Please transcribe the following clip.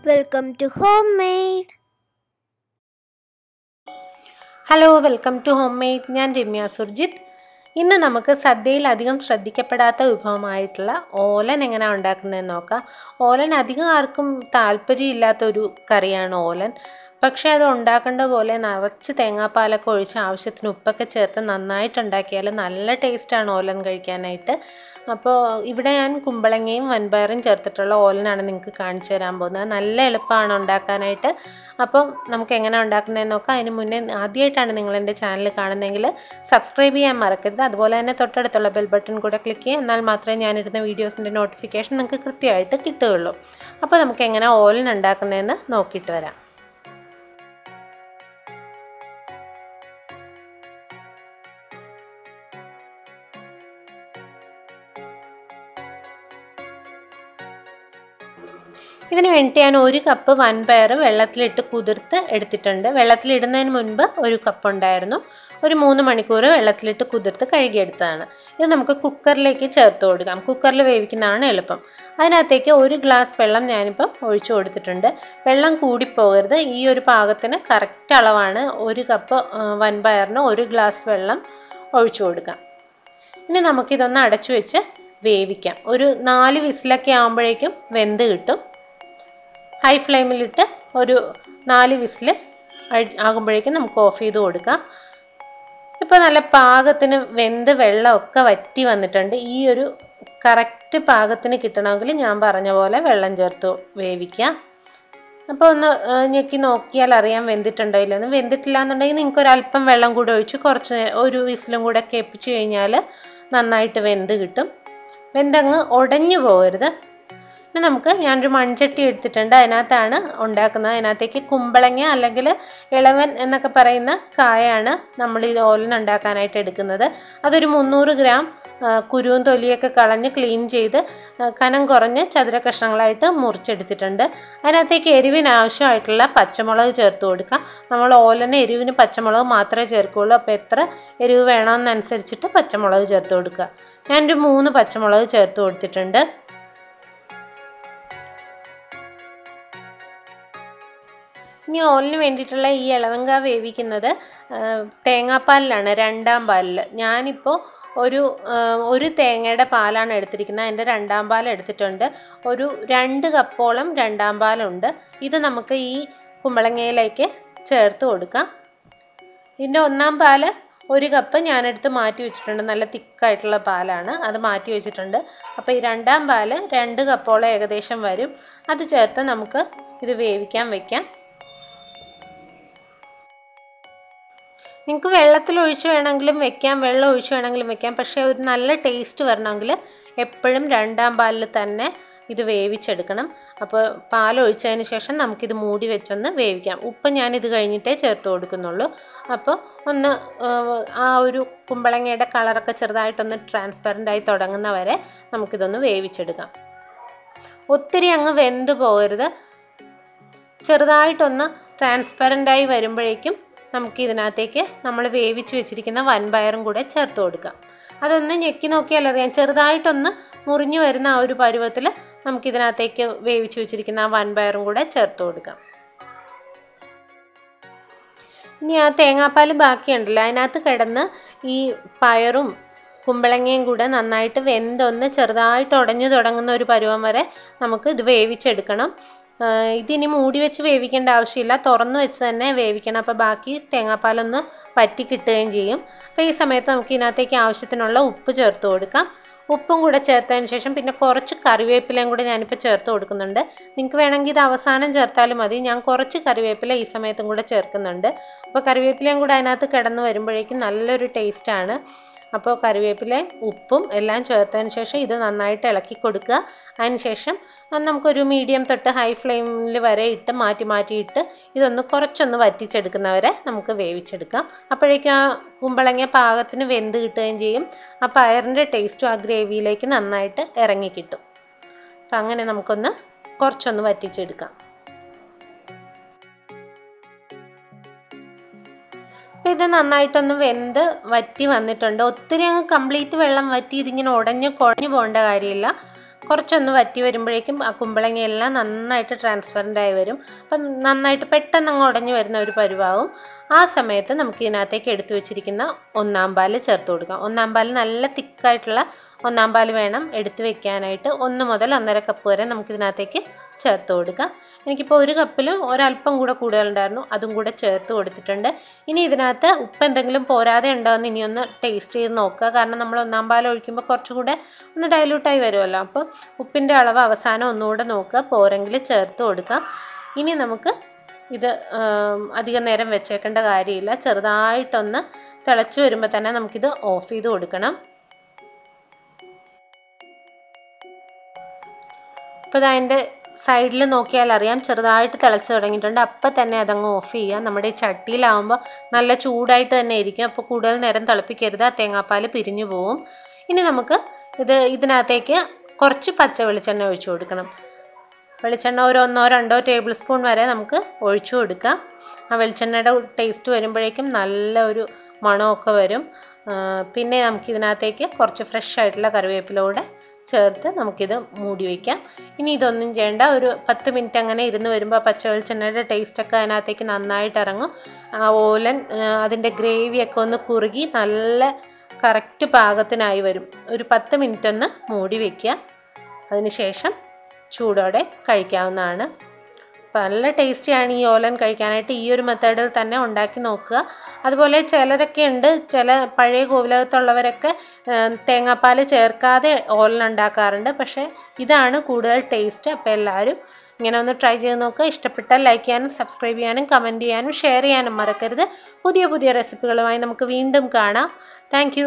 Welcome to Homemade. Hello welcome to home made. ഞാൻ രമ്യ സുർജിത്ത്. ഇന്ന് നമുക്ക് സദ്യയിൽ അധികം ശ്രദ്ധിക്കപ്പെടാത്ത വിഭവമായിട്ടുള്ള ഓലൻ എങ്ങനെയാണ് ഉണ്ടാക്കുന്നതെന്ന് നോക്കാം. ഓലൻ അധികം ആർക്കും താല്പര്യമില്ലാത്തൊരു കറിയാണ് ഓലൻ. പക്ഷേ അത് ഉണ്ടാക്കേണ്ട പോലെ നിറച്ച് തേങ്ങാപ്പാലൊക്കെ ഒഴിച്ച് ആവശ്യത്തിന് ഉപ്പൊക്കെ ചേർത്ത് നന്നായിട്ട് ഉണ്ടാക്കിയാൽ നല്ല ടേസ്റ്റാണ് ഓലൻ കഴിക്കാനായിട്ട്. അപ്പോൾ ഇവിടെ ഞാൻ കുമ്പളങ്ങയും വൻപയറും ചേർത്തിട്ടുള്ള ഓലനാണ് നിങ്ങൾക്ക് കാണിച്ചു തരാൻ പോകുന്നത്. നല്ല എളുപ്പമാണ് ഉണ്ടാക്കാനായിട്ട്. അപ്പം നമുക്ക് എങ്ങനെ ഉണ്ടാക്കുന്നതെന്ന് നോക്കാം. അതിന് മുന്നേ ആദ്യമായിട്ടാണ് നിങ്ങൾ എൻ്റെ ചാനൽ കാണുന്നതെങ്കിൽ സബ്സ്ക്രൈബ് ചെയ്യാൻ മറക്കരുത്. അതുപോലെ തന്നെ തൊട്ടടുത്തുള്ള ബെൽ ബട്ടൺ കൂടെ ക്ലിക്ക് ചെയ്യുക. എന്നാൽ മാത്രമേ ഞാനിടുന്ന വീഡിയോസിൻ്റെ നോട്ടിഫിക്കേഷൻ നിങ്ങൾക്ക് കൃത്യമായിട്ട് കിട്ടുകയുള്ളൂ. അപ്പോൾ നമുക്ക് എങ്ങനെ ഓലൻ ഉണ്ടാക്കുന്നതെന്ന് നോക്കിയിട്ട് വരാം. ഇതിന് വേണ്ടി ഞാൻ 1 കപ്പ് വൻപയർ വെള്ളത്തിലിട്ട് കുതിർത്ത് എടുത്തിട്ടുണ്ട്. വെള്ളത്തിലിടുന്നതിന് മുൻപ് 1 കപ്പ് ഉണ്ടായിരുന്നു. ഒരു 3 മണിക്കൂർ വെള്ളത്തിലിട്ട് കുതിർത്ത് കഴുകിയെടുത്തതാണ്. ഇത് നമുക്ക് കുക്കറിലേക്ക് ചേർത്ത് കൊടുക്കാം. കുക്കറിൽ വേവിക്കുന്നതാണ് എളുപ്പം. അതിനകത്തേക്ക് 1 ഗ്ലാസ് വെള്ളം ഞാനിപ്പം ഒഴിച്ചു കൊടുത്തിട്ടുണ്ട്. വെള്ളം കൂടിപ്പോകരുത്. ഈ ഒരു പാകത്തിന് കറക്റ്റ് അളവാണ്. 1 കപ്പ് വൻപയറിന് 1 ഗ്ലാസ് വെള്ളം ഒഴിച്ചു കൊടുക്കാം. ഇനി നമുക്കിതൊന്ന് അടച്ചു വെച്ച് വേവിക്കാം. ഒരു 4 വിസിലൊക്കെ ആകുമ്പോഴേക്കും വെന്ത് കിട്ടും. ഹൈ ഫ്ലെയിമിലിട്ട് ഒരു 4 വിസിൽ ആകുമ്പോഴേക്കും നമുക്ക് ഓഫ് ചെയ്ത് കൊടുക്കാം. ഇപ്പോൾ നല്ല പാകത്തിന് വെന്ത് വെള്ളമൊക്കെ വറ്റി വന്നിട്ടുണ്ട്. ഈ ഒരു കറക്റ്റ് പാകത്തിന് കിട്ടണമെങ്കിൽ ഞാൻ പറഞ്ഞ പോലെ വെള്ളം ചേർത്ത് വേവിക്കുക. അപ്പോൾ ഒന്ന് ഞെക്കി നോക്കിയാൽ അറിയാം വെന്തിട്ടുണ്ടോ ഇല്ലെന്ന്. വെന്തിട്ടില്ല എന്നുണ്ടെങ്കിൽ നിങ്ങൾക്ക് ഒരല്പം വെള്ളം കൂടെ ഒഴിച്ച് കുറച്ച് ഒരു വിസിലും കൂടെ കേൾപ്പിച്ച് കഴിഞ്ഞാൽ നന്നായിട്ട് വെന്ത് കിട്ടും. വെന്തങ്ങ് ഉടഞ്ഞു പോകരുത്. പിന്നെ ഞാനൊരു മൺചട്ടി എടുത്തിട്ടുണ്ട്. അതിനകത്താണ് ഉണ്ടാക്കുന്നത്. അതിനകത്തേക്ക് കുമ്പളങ്ങ അല്ലെങ്കിൽ ഇളവൻ എന്നൊക്കെ പറയുന്ന കായാണ് നമ്മൾ ഈ ഓലൻ ഉണ്ടാക്കാനായിട്ട് എടുക്കുന്നത്. അതൊരു 300 ഗ്രാം കുരുവും തൊലിയൊക്കെ കളഞ്ഞ് ക്ലീൻ ചെയ്ത് കനം കുറഞ്ഞ് ചതുര കഷ്ണങ്ങളായിട്ട് മുറിച്ചെടുത്തിട്ടുണ്ട്. അതിനകത്തേക്ക് എരിവിന് ആവശ്യമായിട്ടുള്ള പച്ചമുളക് ചേർത്ത് കൊടുക്കാം. നമ്മൾ ഓലന് എരിവിന് പച്ചമുളക് മാത്രമേ ചേർക്കുകയുള്ളൂ. അപ്പോൾ എത്ര എരിവ് വേണമെന്നനുസരിച്ചിട്ട് പച്ചമുളക് ചേർത്ത് കൊടുക്കുക. ഞാനൊരു 3 പച്ചമുളക് ചേർത്ത് കൊടുത്തിട്ടുണ്ട്. ഇനി ഓലിന് വേണ്ടിയിട്ടുള്ള ഈ ഇളവങ്ക വേവിക്കുന്നത് തേങ്ങാപ്പാലിലാണ്, 2ാം പാലിൽ. ഞാനിപ്പോൾ ഒരു തേങ്ങയുടെ പാലാണ് എടുത്തിരിക്കുന്നത്. അതിൻ്റെ 2ാം പാൽ എടുത്തിട്ടുണ്ട്. ഒരു 2 കപ്പോളം 2ാം പാലുണ്ട്. ഇത് നമുക്ക് ഈ കുമ്പളങ്ങയിലേക്ക് ചേർത്ത് കൊടുക്കാം. ഇതിൻ്റെ 1ാം പാല് 1 കപ്പ് ഞാനെടുത്ത് മാറ്റി വെച്ചിട്ടുണ്ട്. നല്ല തിക്കായിട്ടുള്ള പാലാണ്, അത് മാറ്റി വെച്ചിട്ടുണ്ട്. അപ്പോൾ ഈ 2ാം പാല് 2 കപ്പോളം ഏകദേശം വരും. അത് ചേർത്ത് നമുക്ക് ഇത് വേവിക്കാൻ വയ്ക്കാം. നിങ്ങൾക്ക് വെള്ളത്തിൽ ഒഴിച്ച് വേണമെങ്കിലും വെക്കാം, വെള്ളം ഒഴിച്ച് വേണമെങ്കിലും വെക്കാം. പക്ഷേ ഒരു നല്ല ടേസ്റ്റ് വരണമെങ്കിൽ എപ്പോഴും 2ാം പാലിൽ തന്നെ ഇത് വേവിച്ചെടുക്കണം. അപ്പോൾ പാൽ ഒഴിച്ചതിന് ശേഷം നമുക്കിത് മൂടി വെച്ചൊന്ന് വേവിക്കാം. ഉപ്പ് ഞാനിത് കഴിഞ്ഞിട്ടേ ചേർത്ത് കൊടുക്കുന്നുള്ളൂ. അപ്പോൾ ഒന്ന് ആ ഒരു കുമ്പളങ്ങയുടെ കളറൊക്കെ ചെറുതായിട്ടൊന്ന് ട്രാൻസ്പെറൻ്റ് ആയി തുടങ്ങുന്നവരെ നമുക്കിതൊന്ന് വേവിച്ചെടുക്കാം. ഒത്തിരി അങ്ങ് വെന്ത് പോകരുത്. ചെറുതായിട്ടൊന്ന് ട്രാൻസ്പെറൻ്റ് ആയി വരുമ്പോഴേക്കും നമുക്ക് ഇതിനകത്തേക്ക് നമ്മൾ വേവിച്ച് വെച്ചിരിക്കുന്ന വൻപയറും കൂടെ ചേർത്ത് കൊടുക്കാം. അതൊന്ന് ഞെക്കി നോക്കിയാൽ അറിയാം. ചെറുതായിട്ടൊന്ന് മുറിഞ്ഞു വരുന്ന ആ ഒരു പരുവത്തിൽ നമുക്കിതിനകത്തേക്ക് വേവിച്ച് വെച്ചിരിക്കുന്ന ആ വൻപയറും കൂടെ ചേർത്ത് കൊടുക്കാം. ഇനി ആ തേങ്ങാപ്പാൽ ബാക്കിയുണ്ടല്ലോ, അതിനകത്ത് കിടന്ന് ഈ പയറും കുമ്പളങ്ങയും കൂടെ നന്നായിട്ട് വെന്തൊന്ന് ചെറുതായിട്ട് ഉടഞ്ഞു തുടങ്ങുന്ന ഒരു പരുവം വരെ നമുക്ക് ഇത് വേവിച്ചെടുക്കണം. ഇതിനി മൂടി വെച്ച് വേവിക്കേണ്ട ആവശ്യമില്ല, തുറന്നു വെച്ച് തന്നെ വേവിക്കണം. അപ്പോൾ ബാക്കി തേങ്ങാപ്പാലൊന്ന് വറ്റി കിട്ടുകയും ചെയ്യും. അപ്പോൾ ഈ സമയത്ത് നമുക്ക് ഇതിനകത്തേക്ക് ആവശ്യത്തിനുള്ള ഉപ്പ് ചേർത്ത് കൊടുക്കാം. ഉപ്പും കൂടെ ചേർത്തതിന് ശേഷം പിന്നെ കുറച്ച് കറിവേപ്പിലയും കൂടെ ഞാനിപ്പോൾ ചേർത്ത് കൊടുക്കുന്നുണ്ട്. നിങ്ങൾക്ക് വേണമെങ്കിൽ ഇത് അവസാനം ചേർത്താലും മതി. ഞാൻ കുറച്ച് കറിവേപ്പില ഈ സമയത്തും കൂടെ ചേർക്കുന്നുണ്ട്. അപ്പോൾ കറിവേപ്പിലയും കൂടെ അതിനകത്ത് കിടന്ന് വരുമ്പോഴേക്കും നല്ലൊരു ടേസ്റ്റാണ്. അപ്പോൾ കറിവേപ്പിലയും ഉപ്പും എല്ലാം ചേർത്തതിന് ശേഷം ഇത് നന്നായിട്ട് ഇളക്കി കൊടുക്കുക. അതിന് ശേഷം നമുക്കൊരു മീഡിയം തൊട്ട് ഹൈ ഫ്ലെയിമിൽ വരെ ഇട്ട് മാറ്റിയിട്ട് ഇതൊന്ന് കുറച്ചൊന്ന് വറ്റിച്ചെടുക്കുന്നവരെ നമുക്ക് വേവിച്ചെടുക്കാം. അപ്പോഴേക്കും ആ കുമ്പളങ്ങ പാകത്തിന് വെന്ത് കിട്ടുകയും ചെയ്യും. ആ പയറിൻ്റെ ടേസ്റ്റും ആ ഗ്രേവിയിലേക്ക് നന്നായിട്ട് ഇറങ്ങി കിട്ടും. അപ്പം അങ്ങനെ നമുക്കൊന്ന് കുറച്ചൊന്ന് വറ്റിച്ചെടുക്കാം. അപ്പോൾ ഇത് നന്നായിട്ടൊന്ന് വെന്ത് വറ്റി വന്നിട്ടുണ്ട്. ഒത്തിരി അങ്ങ് കംപ്ലീറ്റ് വെള്ളം വറ്റി ഇതിങ്ങനെ കുഴഞ്ഞു പോകേണ്ട കാര്യമില്ല. കുറച്ചൊന്ന് വറ്റി വരുമ്പോഴേക്കും ആ കുമ്പളങ്ങയെല്ലാം നന്നായിട്ട് ട്രാൻസ്പെറൻ്റ് ആയി വരും. അപ്പം നന്നായിട്ട് പെട്ടെന്ന് അങ്ങ് ഉടഞ്ഞു വരുന്ന ഒരു പരുവാവും. ആ സമയത്ത് നമുക്ക് ഇതിനകത്തേക്ക് എടുത്തു വെച്ചിരിക്കുന്ന ഒന്നാം പാല് ചേർത്ത് കൊടുക്കാം. ഒന്നാം പാല് നല്ല തിക്കായിട്ടുള്ള ഒന്നാം പാല് വേണം എടുത്തു വെക്കാനായിട്ട്. 1 മുതൽ 1.5 കപ്പ് വരെ നമുക്കിതിനകത്തേക്ക് ചേർത്ത് കൊടുക്കാം. എനിക്കിപ്പോൾ 1 കപ്പിലും ഒരല്പം കൂടെ കൂടുതലുണ്ടായിരുന്നു, അതും കൂടെ ചേർത്ത് കൊടുത്തിട്ടുണ്ട്. ഇനി ഇതിനകത്ത് ഉപ്പ് എന്തെങ്കിലും പോരാതെ ഉണ്ടോയെന്ന് ഇനിയൊന്ന് ടേസ്റ്റ് ചെയ്ത് നോക്കുക. കാരണം നമ്മൾ ഒന്നാം പാൽ ഒഴിക്കുമ്പോൾ കുറച്ചുകൂടെ ഒന്ന് ഡൈല്യൂട്ടായി വരുമല്ലോ. അപ്പോൾ ഉപ്പിൻ്റെ അളവ് അവസാനം ഒന്നുകൂടെ നോക്കുക, പോരെങ്കിൽ ചേർത്ത് കൊടുക്കാം. ഇനി നമുക്ക് ഇത് അധികം നേരം വെച്ചേക്കേണ്ട കാര്യമില്ല. ചെറുതായിട്ടൊന്ന് തിളച്ച് വരുമ്പോൾ തന്നെ നമുക്കിത് ഓഫ് ചെയ്ത് കൊടുക്കണം. അപ്പോൾ അതിൻ്റെ സൈഡിൽ നോക്കിയാൽ അറിയാം ചെറുതായിട്ട് തിളച്ച് തുടങ്ങിയിട്ടുണ്ട്. അപ്പം തന്നെ അതങ്ങ് ഓഫ് ചെയ്യുക. നമ്മുടെ ഈ ചട്ടിയിലാവുമ്പോൾ നല്ല ചൂടായിട്ട് തന്നെ ഇരിക്കും. അപ്പോൾ കൂടുതൽ നേരം തിളപ്പിക്കരുത്, ആ തേങ്ങാപ്പാൽ പിരിഞ്ഞു പോവും. ഇനി നമുക്ക് ഇതിനകത്തേക്ക് കുറച്ച് പച്ച വെളിച്ചെണ്ണ ഒഴിച്ചു കൊടുക്കണം. വെളിച്ചെണ്ണ ഒരു 1-2 ടേബിൾ സ്പൂൺ വരെ നമുക്ക് ഒഴിച്ചു കൊടുക്കാം. ആ വെളിച്ചെണ്ണയുടെ ടേസ്റ്റ് വരുമ്പോഴേക്കും നല്ല ഒരു മണമൊക്കെ വരും. പിന്നെ നമുക്കിതിനകത്തേക്ക് കുറച്ച് ഫ്രഷ് ആയിട്ടുള്ള കറിവേപ്പില കൂടെ ചേർത്ത് നമുക്കിത് മൂടി വയ്ക്കാം. ഇനി ഇതൊന്നും ചെയ്യേണ്ട, ഒരു 10 മിനിറ്റ് അങ്ങനെ ഇരുന്ന് വരുമ്പോൾ പച്ച വെളിച്ചെണ്ണയുടെ ടേസ്റ്റൊക്കെ അതിനകത്തേക്ക് നന്നായിട്ട് ഇറങ്ങും. ആ ഓലൻ അതിൻ്റെ ഗ്രേവിയൊക്കെ ഒന്ന് കുറുകി നല്ല കറക്റ്റ് പാകത്തിനായി വരും. ഒരു 10 മിനിറ്റ് ഒന്ന് മൂടി വയ്ക്കുക. അതിനുശേഷം ചൂടോടെ കഴിക്കാവുന്നതാണ്. അപ്പോൾ നല്ല ടേസ്റ്റിയാണ് ഈ ഓലൻ കഴിക്കാനായിട്ട്. ഈ ഒരു മെത്തേഡിൽ തന്നെ ഉണ്ടാക്കി നോക്കുക. അതുപോലെ ചിലരൊക്കെ ഉണ്ട്, ചില പഴയ കോവിലകത്തുള്ളവരൊക്കെ തേങ്ങാപ്പാൽ ചേർക്കാതെ ഓലൻ ഉണ്ടാക്കാറുണ്ട്. പക്ഷേ ഇതാണ് കൂടുതൽ ടേസ്റ്റ്. അപ്പോൾ എല്ലാവരും ഇങ്ങനെ ഒന്ന് ട്രൈ ചെയ്ത് നോക്കുക. ഇഷ്ടപ്പെട്ടാൽ ലൈക്ക് ചെയ്യാനും സബ്സ്ക്രൈബ് ചെയ്യാനും കമൻറ്റ് ചെയ്യാനും ഷെയർ ചെയ്യാനും മറക്കരുത്. പുതിയ പുതിയ റെസിപ്പികളുമായി നമുക്ക് വീണ്ടും കാണാം. താങ്ക്